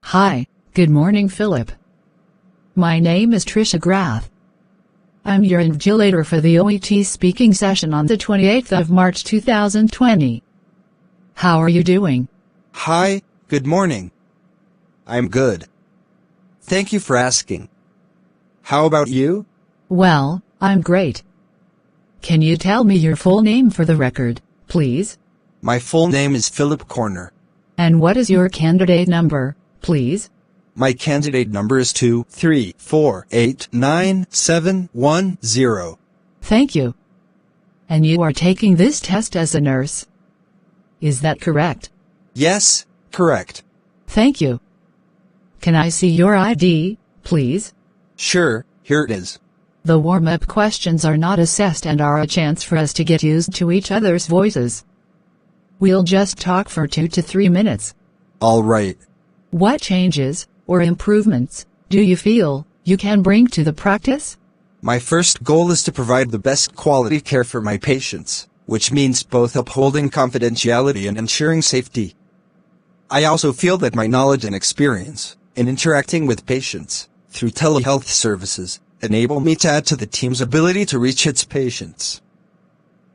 Hi, good morning Philip. My name is Trisha Grath. I'm your invigilator for the OET speaking session on the 28th of March 2020. How are you doing? Hi, good morning. I'm good. Thank you for asking. How about you? Well, I'm great. Can you tell me your full name for the record, please? My full name is Philip Corner. And what is your candidate number, please? My candidate number is 234897110. Thank you. And you are taking this test as a nurse? Is that correct? Yes, correct. Thank you. Can I see your ID, please? Sure, here it is. The warm-up questions are not assessed and are a chance for us to get used to each other's voices. We'll just talk for 2 to 3 minutes. All right. What changes, or improvements, do you feel you can bring to the practice? My first goal is to provide the best quality care for my patients, which means both upholding confidentiality and ensuring safety. I also feel that my knowledge and experience in interacting with patients through telehealth services enable me to add to the team's ability to reach its patients.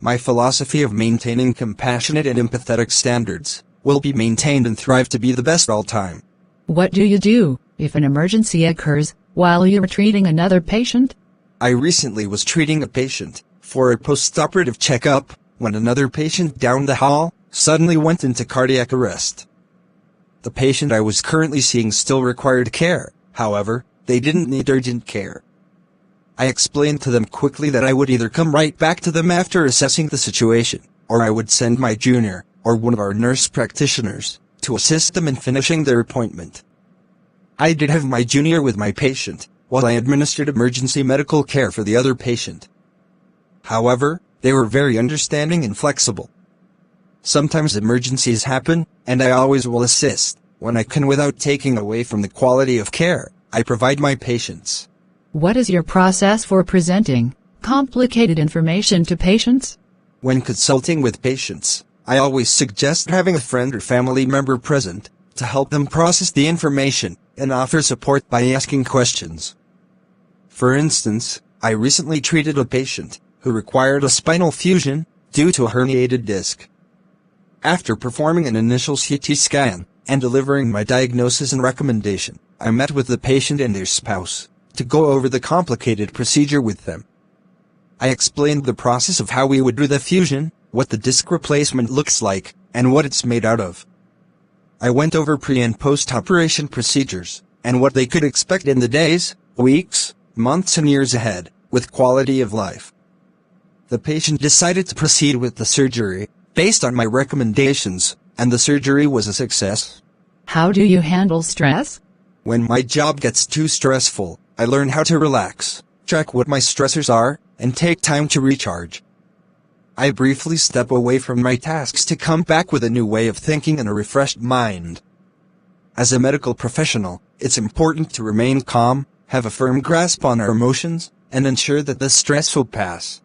My philosophy of maintaining compassionate and empathetic standards will be maintained and thrive to be the best all time. What do you do if an emergency occurs while you're treating another patient? I recently was treating a patient for a post-operative checkup when another patient down the hall suddenly went into cardiac arrest. The patient I was currently seeing still required care, however, they didn't need urgent care. I explained to them quickly that I would either come right back to them after assessing the situation, or I would send my junior, or one of our nurse practitioners, to assist them in finishing their appointment. I did have my junior with my patient, while I administered emergency medical care for the other patient. However, they were very understanding and flexible. Sometimes emergencies happen, and I always will assist, when I can without taking away from the quality of care I provide my patients. What is your process for presenting complicated information to patients? When consulting with patients, I always suggest having a friend or family member present to help them process the information and offer support by asking questions. For instance, I recently treated a patient who required a spinal fusion due to a herniated disc. After performing an initial CT scan and delivering my diagnosis and recommendation, I met with the patient and their spouse to go over the complicated procedure with them. I explained the process of how we would do the fusion, what the disc replacement looks like, and what it's made out of. I went over pre- and post-operation procedures, and what they could expect in the days, weeks, months and years ahead, with quality of life. The patient decided to proceed with the surgery, based on my recommendations, and the surgery was a success. How do you handle stress? When my job gets too stressful, I learn how to relax, track what my stressors are, and take time to recharge. I briefly step away from my tasks to come back with a new way of thinking and a refreshed mind. As a medical professional, it's important to remain calm, have a firm grasp on our emotions, and ensure that the stress will pass.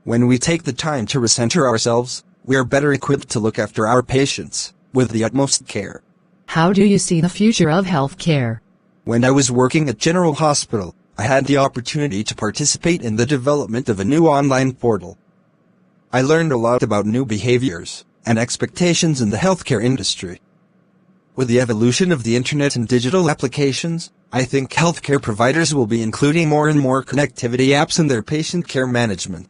When we take the time to recenter ourselves, we are better equipped to look after our patients with the utmost care. How do you see the future of healthcare? When I was working at General Hospital, I had the opportunity to participate in the development of a new online portal. I learned a lot about new behaviors and expectations in the healthcare industry. With the evolution of the internet and digital applications, I think healthcare providers will be including more and more connectivity apps in their patient care management.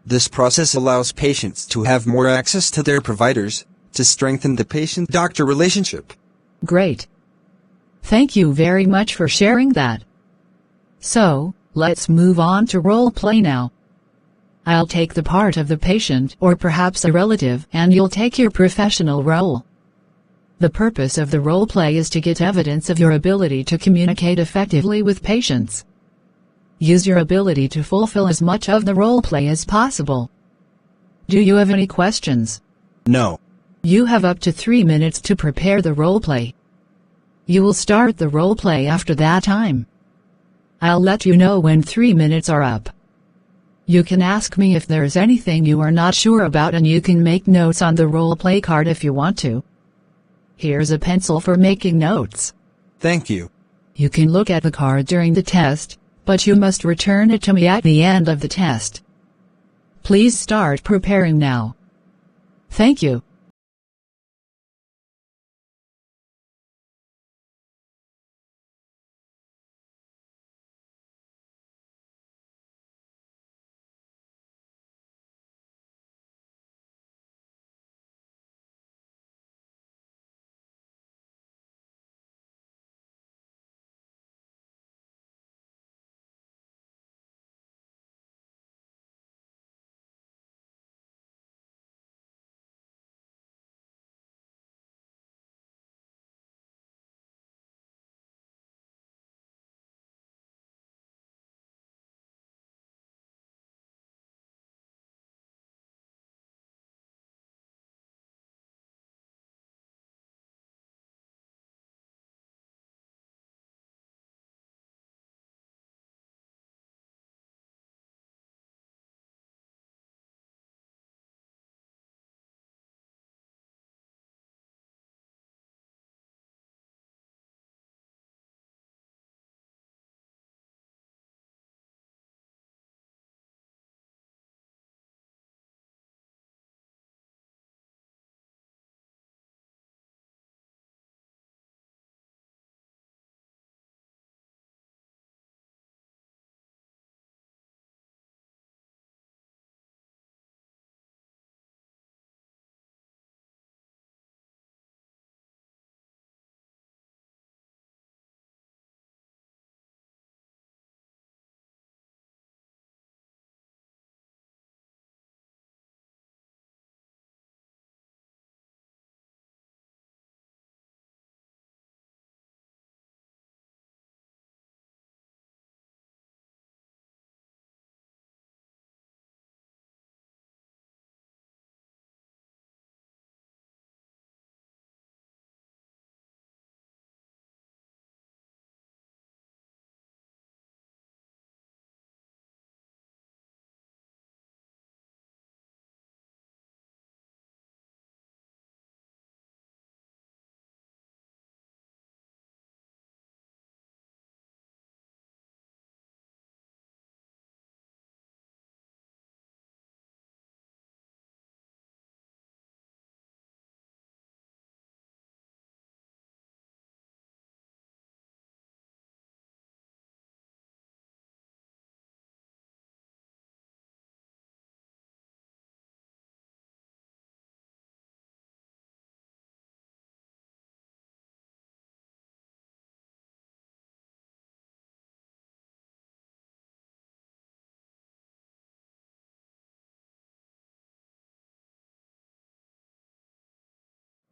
This process allows patients to have more access to their providers to strengthen the patient-doctor relationship. Great. Thank you very much for sharing that. So, let's move on to role play now. I'll take the part of the patient or perhaps a relative and you'll take your professional role. The purpose of the role play is to get evidence of your ability to communicate effectively with patients. Use your ability to fulfill as much of the role play as possible. Do you have any questions? No. You have up to 3 minutes to prepare the role play. You will start the role play after that time. I'll let you know when 3 minutes are up. You can ask me if there's anything you are not sure about and you can make notes on the role play card if you want to. Here's a pencil for making notes. Thank you. You can look at the card during the test, but you must return it to me at the end of the test. Please start preparing now. Thank you.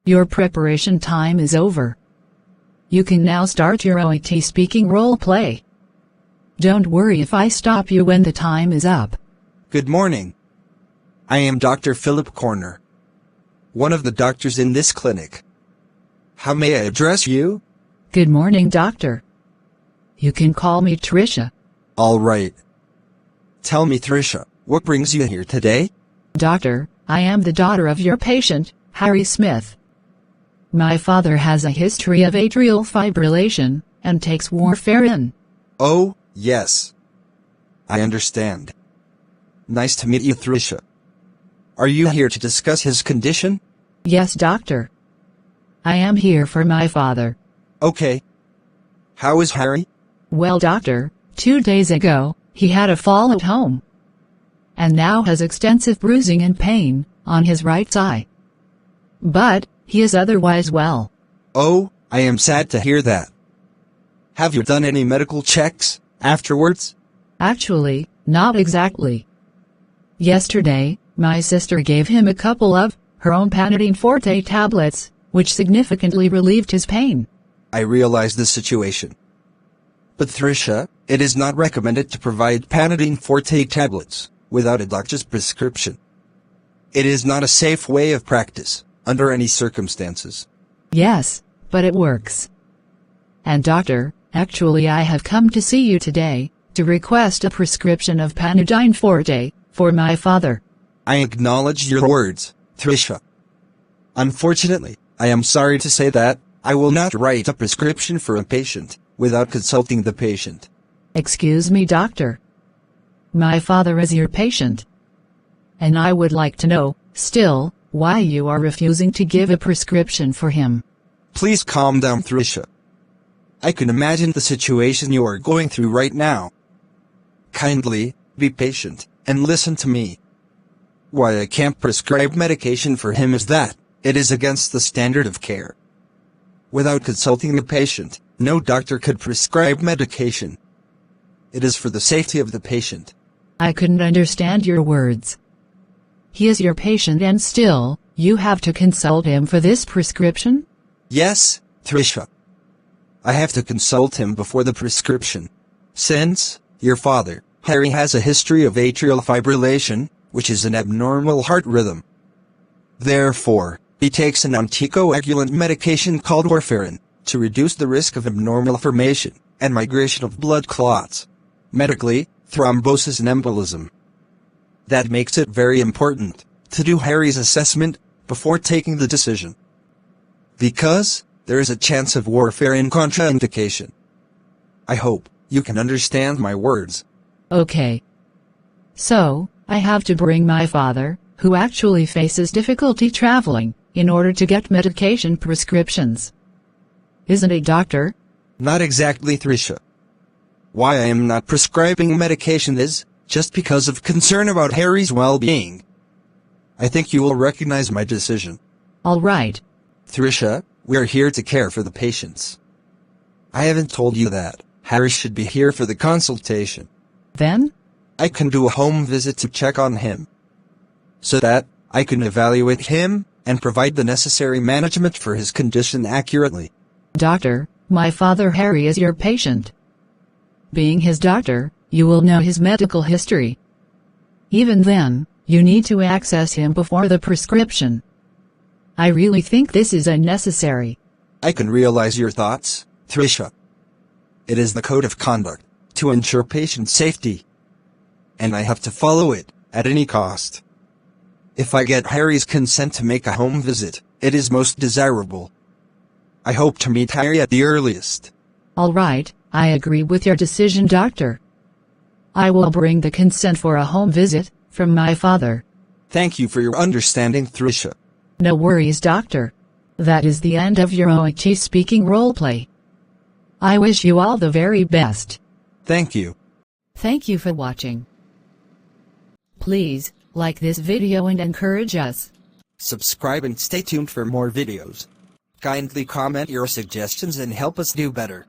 Your preparation time is over. You can now start your OET speaking role play. Don't worry if I stop you when the time is up. Good morning. I am Dr. Philip Corner, one of the doctors in this clinic. How may I address you? Good morning, doctor. You can call me Tricia. All right. Tell me, Tricia, what brings you here today? Doctor, I am the daughter of your patient, Harry Smith. My father has a history of atrial fibrillation, and takes warfarin. Oh, yes. I understand. Nice to meet you, Tricia. Are you here to discuss his condition? Yes, doctor. I am here for my father. Okay. How is Harry? Well, doctor, 2 days ago, he had a fall at home, and now has extensive bruising and pain on his right eye. But he is otherwise well. Oh, I am sad to hear that. Have you done any medical checks afterwards? Actually, not exactly. Yesterday, my sister gave him a couple of her own Panadine Forte tablets, which significantly relieved his pain. I realize the situation. But Tricia, it is not recommended to provide Panadine Forte tablets without a doctor's prescription. It is not a safe way of practice, under any circumstances. Yes, but it works. And doctor, actually I have come to see you today, to request a prescription of Panadine Forte, for my father. I acknowledge your words, Tricia. Unfortunately, I am sorry to say that I will not write a prescription for a patient without consulting the patient. Excuse me, doctor. My father is your patient. And I would like to know, still, why you are refusing to give a prescription for him. Please calm down, Trisha. I can imagine the situation you are going through right now. Kindly, be patient, and listen to me. Why I can't prescribe medication for him is that it is against the standard of care. Without consulting the patient, no doctor could prescribe medication. It is for the safety of the patient. I couldn't understand your words. He is your patient and still, you have to consult him for this prescription? Yes, Trisha. I have to consult him before the prescription. Since your father, Harry, has a history of atrial fibrillation, which is an abnormal heart rhythm. Therefore, he takes an anticoagulant medication called warfarin to reduce the risk of abnormal formation and migration of blood clots. Medically, thrombosis and embolism. That makes it very important to do Harry's assessment before taking the decision. Because there is a chance of warfarin contraindication. I hope you can understand my words. Okay. So, I have to bring my father, who actually faces difficulty traveling, in order to get medication prescriptions. Isn't it, doctor? Not exactly, Trisha. Why I am not prescribing medication is just because of concern about Harry's well-being. I think you will recognize my decision. All right. Trisha, we are here to care for the patients. I haven't told you that Harry should be here for the consultation. Then? I can do a home visit to check on him, so that I can evaluate him and provide the necessary management for his condition accurately. Doctor, my father Harry is your patient. Being his doctor, you will know his medical history. Even then, you need to access him before the prescription. I really think this is unnecessary. I can realize your thoughts, Trisha. It is the code of conduct to ensure patient safety, and I have to follow it at any cost. If I get Harry's consent to make a home visit, it is most desirable. I hope to meet Harry at the earliest. All right, I agree with your decision, doctor. I will bring the consent for a home visit from my father. Thank you for your understanding, Trisha. No worries, doctor. That is the end of your OIT speaking roleplay. I wish you all the very best. Thank you. Thank you for watching. Please, like this video and encourage us. Subscribe and stay tuned for more videos. Kindly comment your suggestions and help us do better.